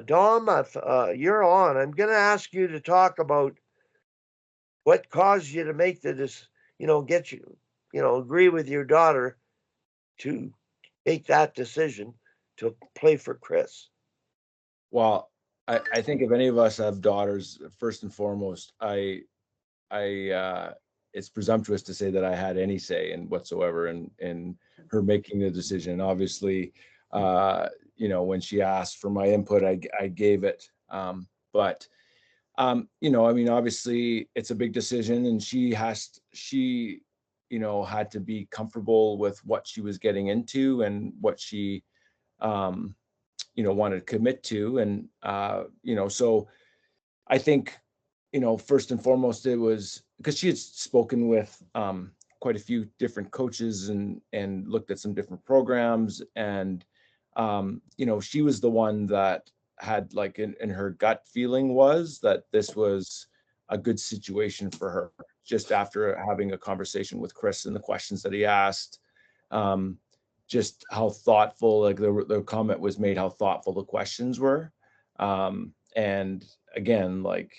Dom, you're on. I'm going to ask you to talk about what caused you to make get agree with your daughter to make that decision to play for Chris. Well, I think if any of us have daughters, first and foremost, it's presumptuous to say that I had any say in whatsoever in her making the decision. Obviously, when she asked for my input, I gave it. But I mean, obviously, it's a big decision, and she had to be comfortable with what she was getting into and what she um, wanted to commit to, and so I think first and foremost, it was because she had spoken with quite a few different coaches and looked at some different programs, and she was the one that had like in her gut feeling was that this was a good situation for her, just after having a conversation with Chris and the questions that he asked. Um, just how thoughtful, like the comment was made, how thoughtful the questions were. And again, like,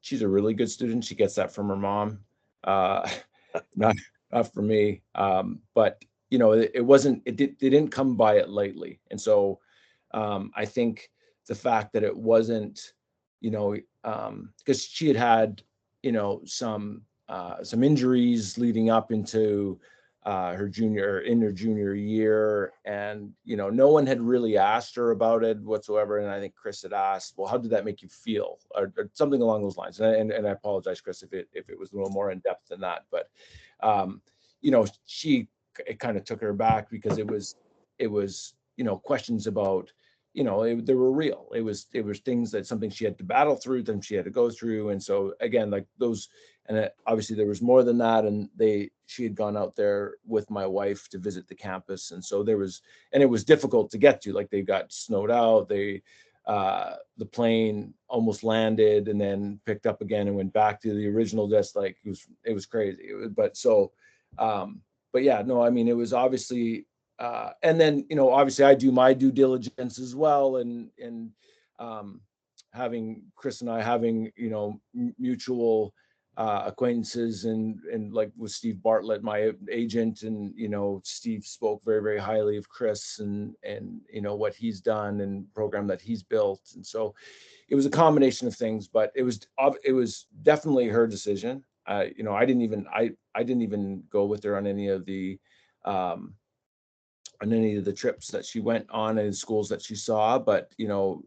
she's a really good student. She gets that from her mom, uh, not not from me. But it didn't come by it lightly, and so I think the fact that it wasn't, because she had some injuries leading up into her junior year, and no one had really asked her about it whatsoever. And I think Chris had asked, well, how did that make you feel, or something along those lines. And I apologize, Chris, if it was a little more in depth than that. But it kind of took her back, because it was questions about, they were real. It was things that something she had to battle through, them she had to go through. And so again, like those, and obviously there was more than that. And she had gone out there with my wife to visit the campus, and so and it was difficult to get to. Like, they got snowed out. The plane almost landed and then picked up again and went back to the original. Just like it was crazy. But yeah, no, I mean, it was obviously, and then obviously I do my due diligence as well, and um, having Chris and I having mutual acquaintances, and like with Steve Bartlett, my agent, and Steve spoke very, very highly of Chris, and what he's done and program that he's built. And so it was a combination of things, but it was definitely her decision. I didn't even go with her um, on any of the trips that she went on and schools that she saw, but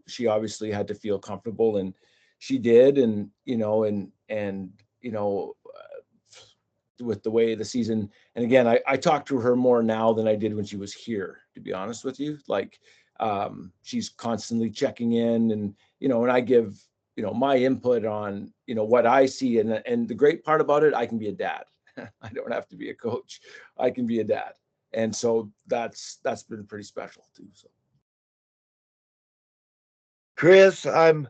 she obviously had to feel comfortable, and she did. And with the way the season, and again, I talk to her more now than I did when she was here, to be honest with you. Like, she's constantly checking in, and I give my input on what I see. And the great part about it, I can be a dad. I don't have to be a coach. I can be a dad. And so that's been pretty special too. So Chris, I'm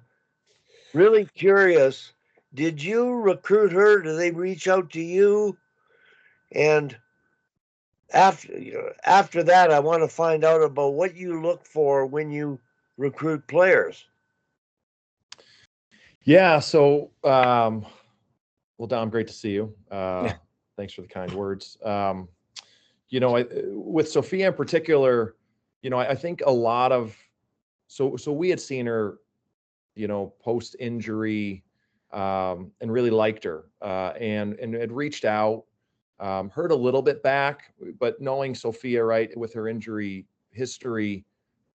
really curious. Did you recruit her? Did they reach out to you? And after that, I want to find out about what you look for when you recruit players. Yeah. So, well, Dom, great to see you. yeah, Thanks for the kind words. With Sophia in particular, I think a lot of, so we had seen her, post injury, and really liked her, and had reached out, heard a little bit back, but knowing Sophia, right, with her injury history,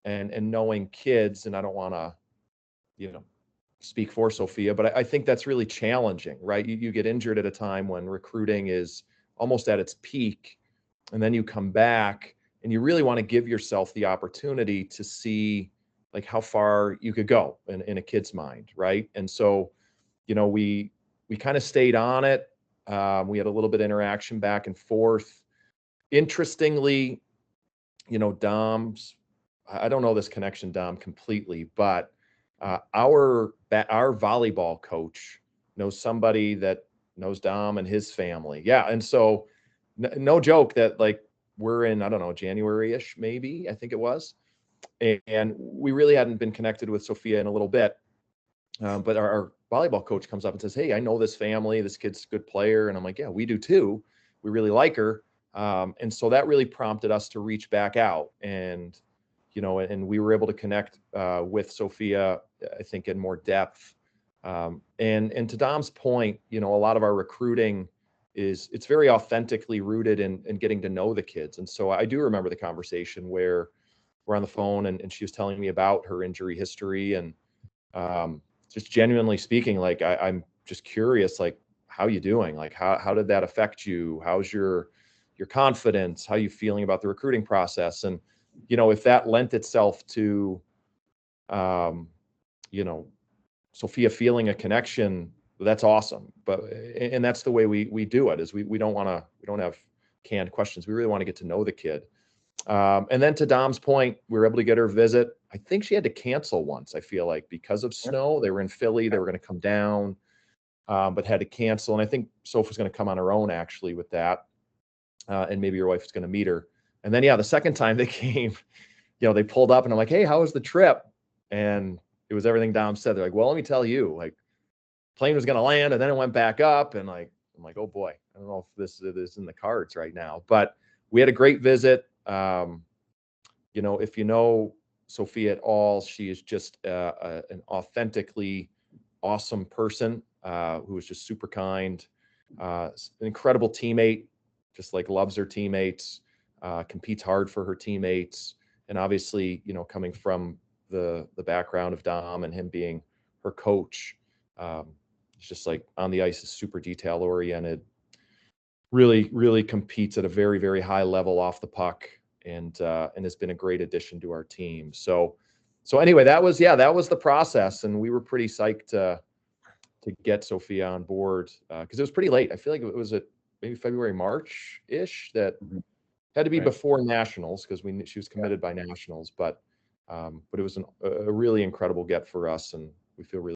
and knowing kids, and I don't want to, you know, speak for Sophia, but I think that's really challenging, right? You get injured at a time when recruiting is almost at its peak, and then you come back and you really want to give yourself the opportunity to see like how far you could go in a kid's mind, right? And so, we kind of stayed on it. We had a little bit of interaction back and forth. Interestingly, Dom's, I don't know this connection, Dom, completely, but our volleyball coach knows somebody that knows Dom and his family. Yeah, and so no joke that, like, we're in, I don't know, January-ish, maybe, I think it was. and we really hadn't been connected with Sophia in a little bit. But our volleyball coach comes up and says, "Hey, I know this family. This kid's a good player." And I'm like, "Yeah, we do too. We really like her." And so that really prompted us to reach back out, and and we were able to connect with Sophia, I think, in more depth. And to Dom's point, a lot of our recruiting it's very authentically rooted in getting to know the kids. And so I do remember the conversation where we're on the phone and she was telling me about her injury history, and just genuinely speaking, like I'm just curious, like, how you doing? Like, how did that affect you? How's your confidence? How you feeling about the recruiting process? And if that lent itself to you know Sophia feeling a connection, that's awesome. But and that's the way we do it, is we don't have canned questions. We really want to get to know the kid. And then to Dom's point, we were able to get her visit. I think she had to cancel once, I feel like, because of snow. They were in Philly. They were going to come down, but had to cancel. And I think Sophie's going to come on her own, actually, with that. And maybe your wife is going to meet her. And then, yeah, the second time they came, they pulled up and I'm like, "Hey, how was the trip?" And it was everything Dom said. They're like, "Well, let me tell you, like, plane was going to land and then it went back up." And like, I'm like, "Oh boy, I don't know if this is in the cards right now." But we had a great visit. If you know Sophia at all, she is just an authentically awesome person who is just super kind, an incredible teammate, just like loves her teammates, competes hard for her teammates. And obviously, coming from the background of Dom and him being her coach, it's just like on the ice is super detail oriented, really, really competes at a very, very high level off the puck, and has been a great addition to our team. So anyway, that was the process, and we were pretty psyched to get Sophia on board because it was pretty late. I feel like it was at maybe February, March-ish, that had to be Right. before nationals, because she was committed by nationals. But it was a really incredible get for us, and we feel really